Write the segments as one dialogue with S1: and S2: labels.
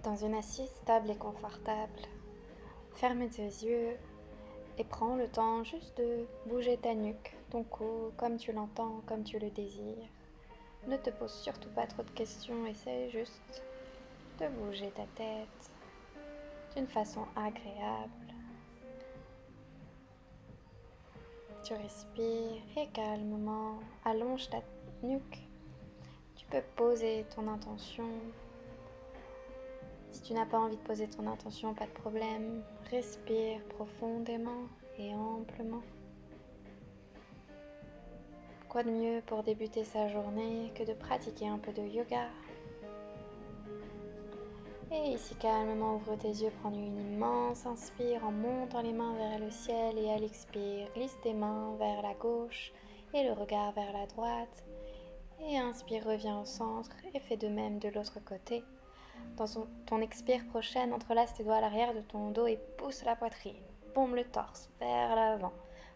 S1: Dans une assise stable et confortable, ferme tes yeux et prends le temps juste de bouger ta nuque, ton cou, comme tu l'entends, comme tu le désires. Ne te pose surtout pas trop de questions, essaie juste de bouger ta tête d'une façon agréable. Tu respires et calmement allonge ta nuque. Tu peux poser ton intention. Si tu n'as pas envie de poser ton intention, pas de problème. Respire profondément et amplement. Quoi de mieux pour débuter sa journée que de pratiquer un peu de yoga? Et ici calmement ouvre tes yeux, prends une immense inspire en montant les mains vers le ciel et à l'expire, glisse tes mains vers la gauche et le regard vers la droite. Et inspire, reviens au centre et fais de même de l'autre côté. Dans ton expire prochaine, entrelace tes doigts à l'arrière de ton dos et pousse la poitrine. Bombe le torse vers l'avant.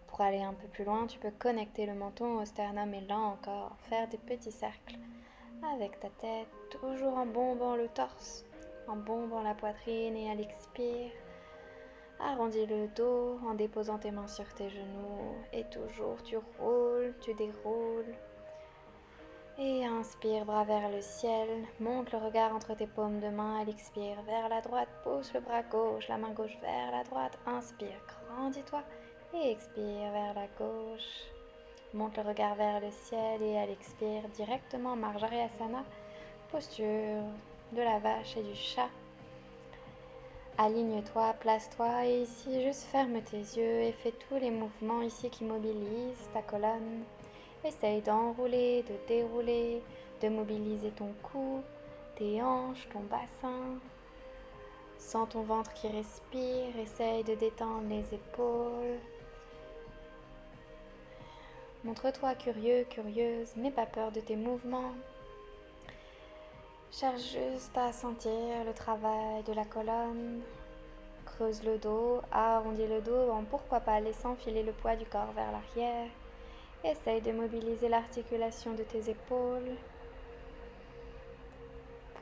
S1: Pour aller un peu plus loin, tu peux connecter le menton au sternum et là encore, faire des petits cercles avec ta tête, toujours en bombant le torse, en bombant la poitrine et à l'expire. Arrondis le dos en déposant tes mains sur tes genoux et toujours tu roules, tu déroules. Et inspire, bras vers le ciel, monte le regard entre tes paumes de main, à l'expire, vers la droite, pousse le bras gauche, la main gauche vers la droite, inspire, grandis-toi, et expire vers la gauche. Monte le regard vers le ciel et à l'expire, directement Marjarayasana, posture de la vache et du chat. Aligne-toi, place-toi et ici juste ferme tes yeux et fais tous les mouvements ici qui mobilisent ta colonne. Essaye d'enrouler, de dérouler, de mobiliser ton cou, tes hanches, ton bassin. Sens ton ventre qui respire, essaye de détendre les épaules. Montre-toi curieux, curieuse, n'aie pas peur de tes mouvements. Cherche juste à sentir le travail de la colonne. Creuse le dos, arrondis le dos en pourquoi pas laissant filer le poids du corps vers l'arrière. Essaye de mobiliser l'articulation de tes épaules.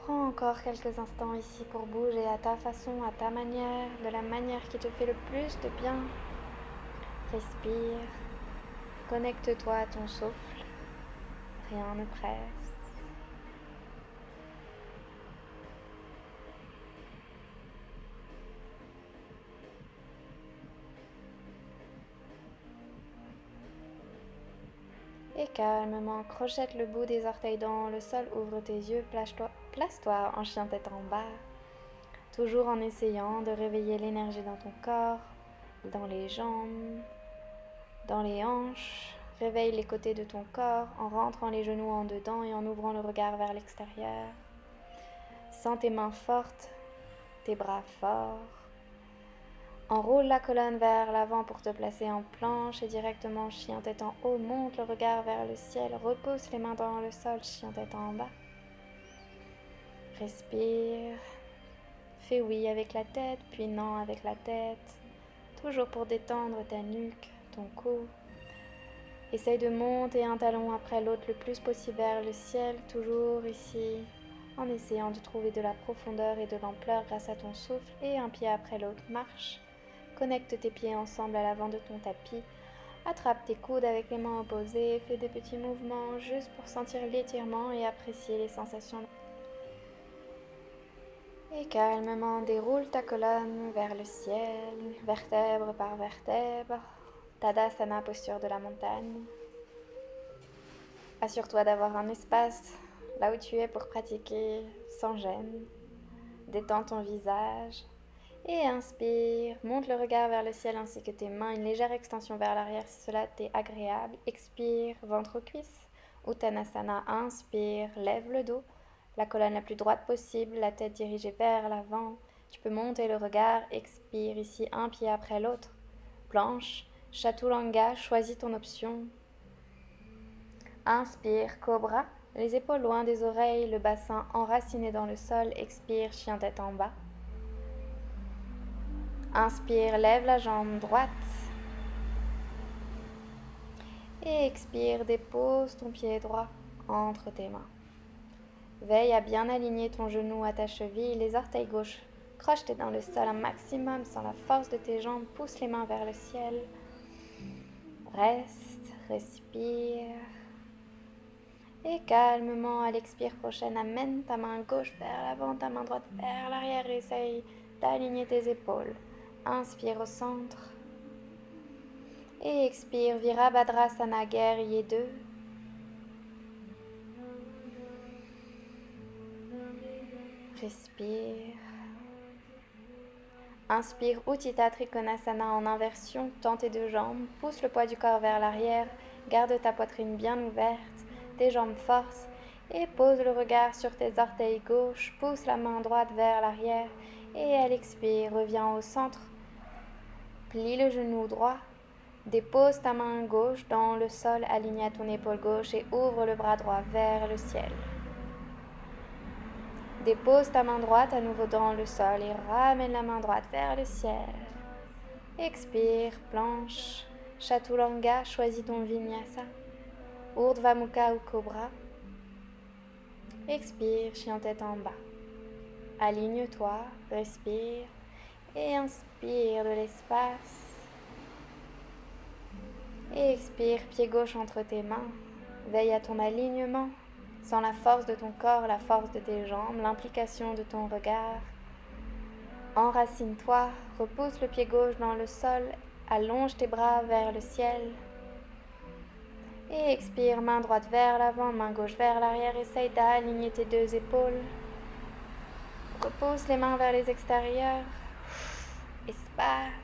S1: Prends encore quelques instants ici pour bouger à ta façon, à ta manière, de la manière qui te fait le plus de bien. Respire, connecte-toi à ton souffle, rien ne presse. Et calmement, crochette le bout des orteils dans le sol, ouvre tes yeux, place-toi en chien tête en bas, toujours en essayant de réveiller l'énergie dans ton corps, dans les jambes, dans les hanches. Réveille les côtés de ton corps en rentrant les genoux en dedans et en ouvrant le regard vers l'extérieur. Sens tes mains fortes, tes bras forts. Enroule la colonne vers l'avant pour te placer en planche et directement chien tête en haut. Monte le regard vers le ciel. Repousse les mains dans le sol, chien tête en bas. Respire. Fais oui avec la tête, puis non avec la tête. Toujours pour détendre ta nuque, ton cou. Essaye de monter un talon après l'autre le plus possible vers le ciel, toujours ici, en essayant de trouver de la profondeur et de l'ampleur grâce à ton souffle, et un pied après l'autre marche. Connecte tes pieds ensemble à l'avant de ton tapis, attrape tes coudes avec les mains opposées, fais des petits mouvements juste pour sentir l'étirement et apprécier les sensations. Et calmement déroule ta colonne vers le ciel, vertèbre par vertèbre. Tadasana, posture de la montagne. Assure-toi d'avoir un espace là où tu es pour pratiquer sans gêne. Détends ton visage et inspire. Monte le regard vers le ciel ainsi que tes mains, une légère extension vers l'arrière si cela t'est agréable. Expire, ventre aux cuisses. Uttanasana, inspire, lève le dos. La colonne la plus droite possible, la tête dirigée vers l'avant. Tu peux monter le regard, expire ici un pied après l'autre. Planche, Chaturanga, choisis ton option. Inspire, cobra, les épaules loin des oreilles, le bassin enraciné dans le sol. Expire, chien tête en bas. Inspire, lève la jambe droite. Et expire, dépose ton pied droit entre tes mains. Veille à bien aligner ton genou à ta cheville, les orteils gauches crochetés dans le sol un maximum sans la force de tes jambes, pousse les mains vers le ciel. Reste, respire. Et calmement, à l'expire prochaine, amène ta main gauche vers l'avant, ta main droite vers l'arrière. Essaye d'aligner tes épaules. Inspire au centre. Et expire, Virabhadrasana, guerrier 2. Respire. Inspire, Utthita Trikonasana en inversion, tends tes deux jambes, pousse le poids du corps vers l'arrière, garde ta poitrine bien ouverte, tes jambes forcent et pose le regard sur tes orteils gauches, pousse la main droite vers l'arrière et à l'expire, reviens au centre, plie le genou droit, dépose ta main gauche dans le sol aligné à ton épaule gauche et ouvre le bras droit vers le ciel. Dépose ta main droite à nouveau dans le sol et ramène la main droite vers le ciel. Expire, planche, Chaturanga, choisis ton vinyasa. Urdhva Mukha ou cobra. Expire, chien tête en bas. Aligne-toi, respire et inspire de l'espace. Et expire, pied gauche entre tes mains. Veille à ton alignement. Sans la force de ton corps, la force de tes jambes, l'implication de ton regard. Enracine-toi, repousse le pied gauche dans le sol, allonge tes bras vers le ciel. Et expire, main droite vers l'avant, main gauche vers l'arrière. Essaye d'aligner tes deux épaules. Repousse les mains vers les extérieurs. Espace.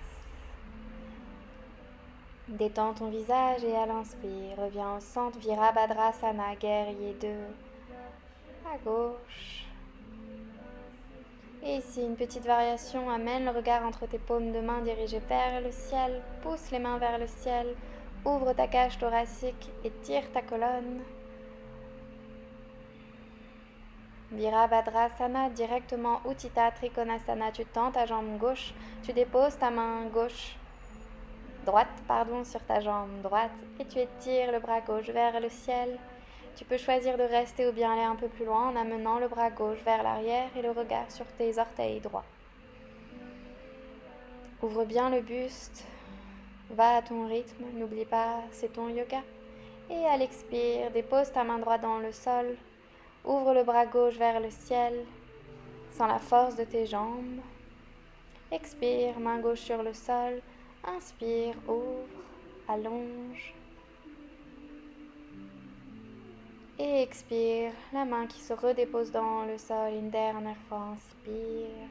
S1: Détends ton visage et à l'inspire, reviens au centre, Virabhadrasana, guerrier 2, à gauche. Et ici, une petite variation, amène le regard entre tes paumes de main dirigées vers le ciel, pousse les mains vers le ciel, ouvre ta cage thoracique et tire ta colonne. Virabhadrasana, directement Utthita Trikonasana, tu tends ta jambe gauche, tu déposes ta main droite sur ta jambe droite et tu étires le bras gauche vers le ciel. Tu peux choisir de rester ou bien aller un peu plus loin en amenant le bras gauche vers l'arrière et le regard sur tes orteils droits. Ouvre bien le buste, va à ton rythme, n'oublie pas, c'est ton yoga. Et à l'expire, dépose ta main droite dans le sol, ouvre le bras gauche vers le ciel, sans la force de tes jambes. Expire, main gauche sur le sol. Inspire, ouvre, allonge. Et expire, la main qui se redépose dans le sol une dernière fois. Inspire.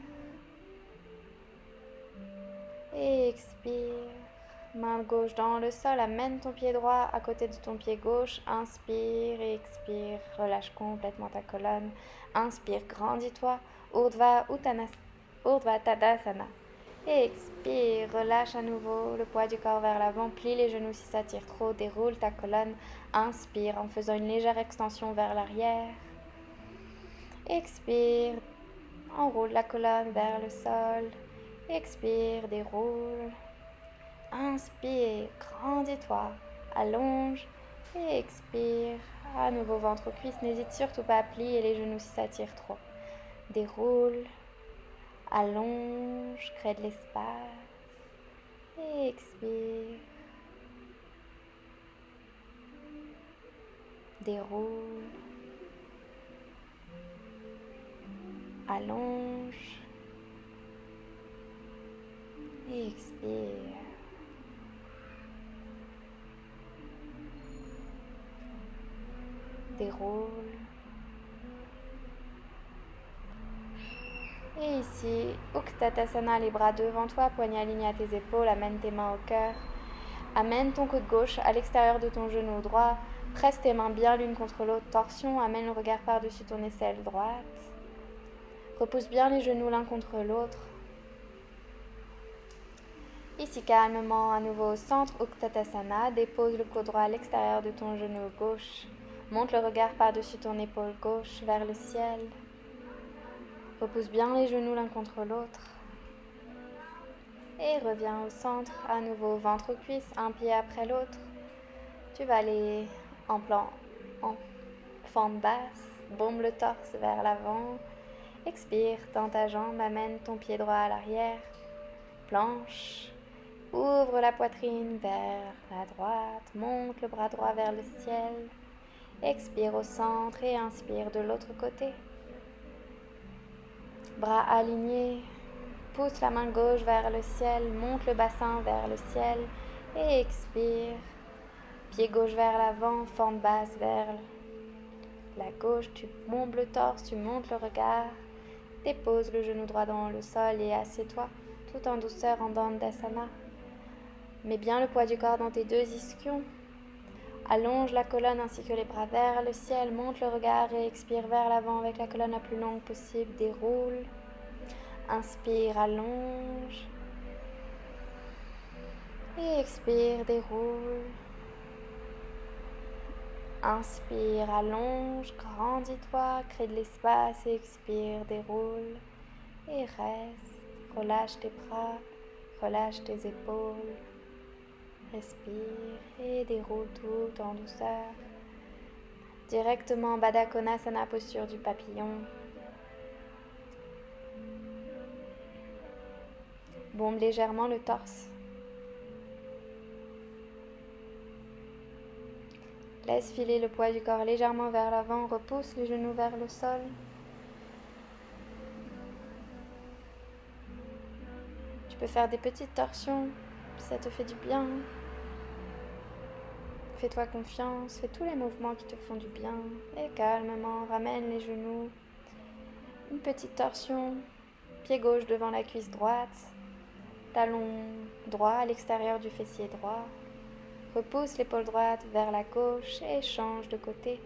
S1: Et expire, main gauche dans le sol. Amène ton pied droit à côté de ton pied gauche. Inspire et expire. Relâche complètement ta colonne. Inspire, grandis-toi. Urdhva Tadasana. Et expire, relâche à nouveau le poids du corps vers l'avant, plie les genoux si ça tire trop, déroule ta colonne, inspire en faisant une légère extension vers l'arrière. Expire, enroule la colonne vers le sol, expire, déroule. Inspire, grandis-toi, allonge et expire. À nouveau ventre-cuisse, n'hésite surtout pas à plier les genoux si ça tire trop. Déroule. Allonge, crée de l'espace et expire. Déroule. Allonge et expire. Déroule. Et ici, Utkatasana, les bras devant toi, poignets alignés à tes épaules, amène tes mains au cœur. Amène ton coude gauche à l'extérieur de ton genou droit. Presse tes mains bien l'une contre l'autre, torsion, amène le regard par-dessus ton aisselle droite. Repousse bien les genoux l'un contre l'autre. Ici, calmement, à nouveau au centre, Utkatasana, dépose le coude droit à l'extérieur de ton genou gauche. Monte le regard par-dessus ton épaule gauche vers le ciel. Repousse bien les genoux l'un contre l'autre. Et reviens au centre, à nouveau ventre-cuisse, un pied après l'autre. Tu vas aller en fente basse. Bombe le torse vers l'avant. Expire, tends ta jambe, amène ton pied droit à l'arrière. Planche. Ouvre la poitrine vers la droite. Monte le bras droit vers le ciel. Expire au centre et inspire de l'autre côté. Bras alignés. Pousse la main gauche vers le ciel. Monte le bassin vers le ciel. Et expire. Pied gauche vers l'avant, forme basse vers la gauche. Tu bombes le torse, tu montes le regard. Dépose le genou droit dans le sol et assieds-toi, tout en douceur en Dandasana. Mets bien le poids du corps dans tes deux ischions. Allonge la colonne ainsi que les bras vers le ciel. Monte le regard et expire vers l'avant avec la colonne la plus longue possible. Déroule. Inspire, allonge. Et expire, déroule. Inspire, allonge, grandis-toi, crée de l'espace et expire, déroule. Et reste, relâche tes bras, relâche tes épaules. Respire et déroule tout en douceur. Directement Baddha Konasana, posture du papillon. Bombe légèrement le torse. Laisse filer le poids du corps légèrement vers l'avant, repousse les genoux vers le sol. Tu peux faire des petites torsions si ça te fait du bien. Fais-toi confiance, fais tous les mouvements qui te font du bien. Et calmement, ramène les genoux. Une petite torsion, pied gauche devant la cuisse droite, talon droit à l'extérieur du fessier droit. Repousse l'épaule droite vers la gauche et change de côté.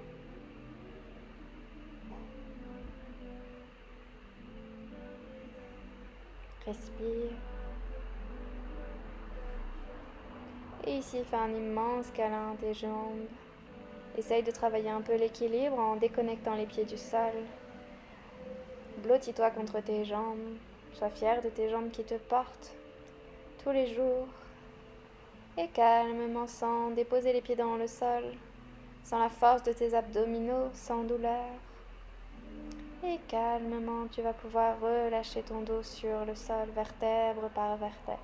S1: Respire. Et ici, fais un immense câlin à tes jambes. Essaye de travailler un peu l'équilibre en déconnectant les pieds du sol. Blottis-toi contre tes jambes. Sois fier de tes jambes qui te portent tous les jours. Et calmement, sans déposer les pieds dans le sol, sans la force de tes abdominaux, sans douleur. Et calmement, tu vas pouvoir relâcher ton dos sur le sol, vertèbre par vertèbre.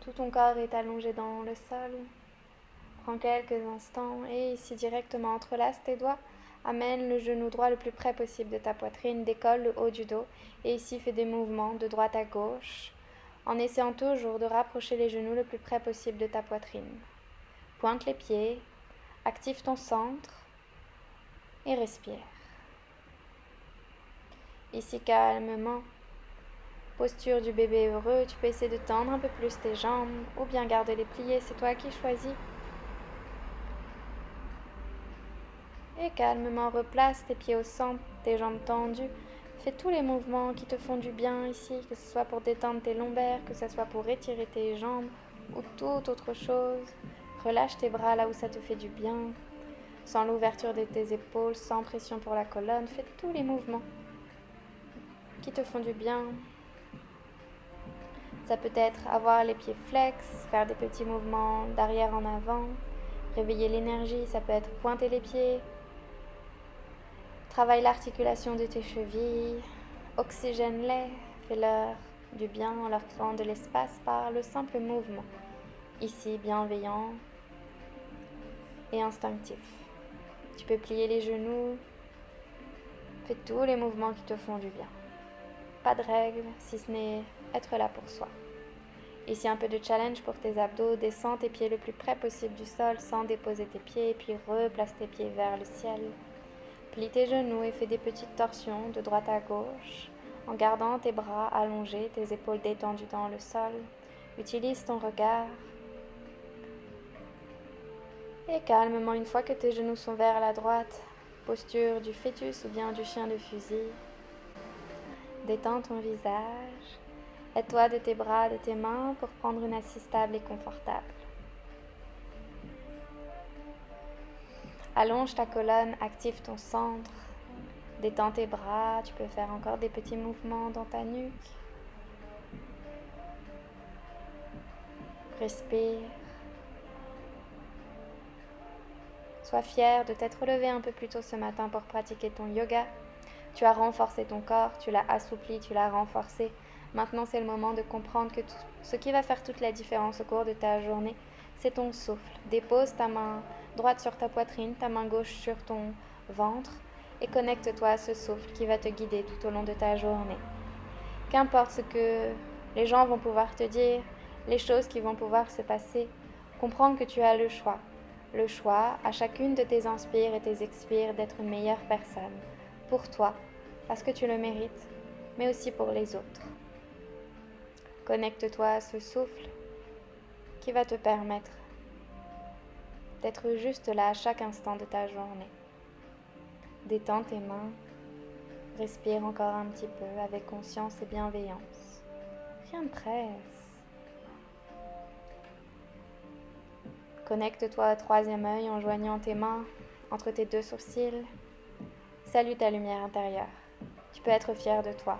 S1: Tout ton corps est allongé dans le sol. Prends quelques instants et ici directement entrelace tes doigts. Amène le genou droit le plus près possible de ta poitrine, décolle le haut du dos et ici fais des mouvements de droite à gauche en essayant toujours de rapprocher les genoux le plus près possible de ta poitrine. Pointe les pieds, active ton centre et respire. Ici calmement, posture du bébé heureux, tu peux essayer de tendre un peu plus tes jambes ou bien garder les pliés, c'est toi qui choisis. Et calmement replace tes pieds au centre, tes jambes tendues. Fais tous les mouvements qui te font du bien ici, que ce soit pour détendre tes lombaires, que ce soit pour étirer tes jambes ou toute autre chose. Relâche tes bras là où ça te fait du bien, sans l'ouverture de tes épaules, sans pression pour la colonne. Fais tous les mouvements qui te font du bien. Ça peut être avoir les pieds flex, faire des petits mouvements d'arrière en avant, réveiller l'énergie, ça peut être pointer les pieds. Travaille l'articulation de tes chevilles, oxygène-les, fais-leur du bien en leur créant de l'espace par le simple mouvement, ici bienveillant et instinctif. Tu peux plier les genoux, fais tous les mouvements qui te font du bien. Pas de règles, si ce n'est être là pour soi. Ici un peu de challenge pour tes abdos, descends tes pieds le plus près possible du sol sans déposer tes pieds, puis replace tes pieds vers le ciel. Plie tes genoux et fais des petites torsions de droite à gauche en gardant tes bras allongés, tes épaules détendues dans le sol. Utilise ton regard. Et calmement, une fois que tes genoux sont vers la droite, posture du fœtus ou bien du chien de fusil. Détends ton visage. Aide-toi de tes bras, de tes mains pour prendre une assise stable et confortable. Allonge ta colonne, active ton centre, détends tes bras, tu peux faire encore des petits mouvements dans ta nuque. Respire. Sois fier de t'être levé un peu plus tôt ce matin pour pratiquer ton yoga. Tu as renforcé ton corps, tu l'as assoupli, tu l'as renforcé. Maintenant, c'est le moment de comprendre que ce qui va faire toute la différence au cours de ta journée, c'est ton souffle. Dépose ta main droite sur ta poitrine, ta main gauche sur ton ventre et connecte-toi à ce souffle qui va te guider tout au long de ta journée. Qu'importe ce que les gens vont pouvoir te dire, les choses qui vont pouvoir se passer, comprends que tu as le choix. Le choix, à chacune de tes inspires et tes expires, d'être une meilleure personne. Pour toi, parce que tu le mérites, mais aussi pour les autres. Connecte-toi à ce souffle qui va te permettre d'être juste là à chaque instant de ta journée. Détends tes mains, respire encore un petit peu avec conscience et bienveillance. Rien ne presse. Connecte-toi au troisième œil en joignant tes mains entre tes deux sourcils. Salue ta lumière intérieure. Tu peux être fier de toi.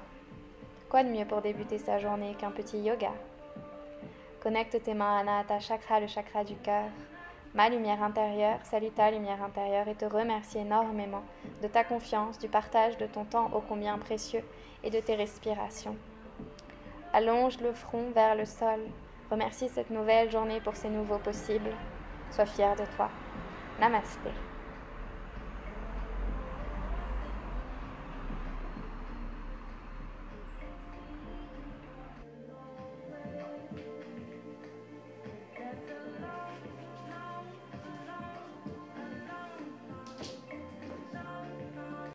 S1: Quoi de mieux pour débuter sa journée qu'un petit yoga? Connecte tes mains à Anahata Chakra, le chakra du cœur. Ma lumière intérieure, salue ta lumière intérieure et te remercie énormément de ta confiance, du partage de ton temps ô combien précieux et de tes respirations. Allonge le front vers le sol. Remercie cette nouvelle journée pour ces nouveaux possibles. Sois fier de toi. Namasté.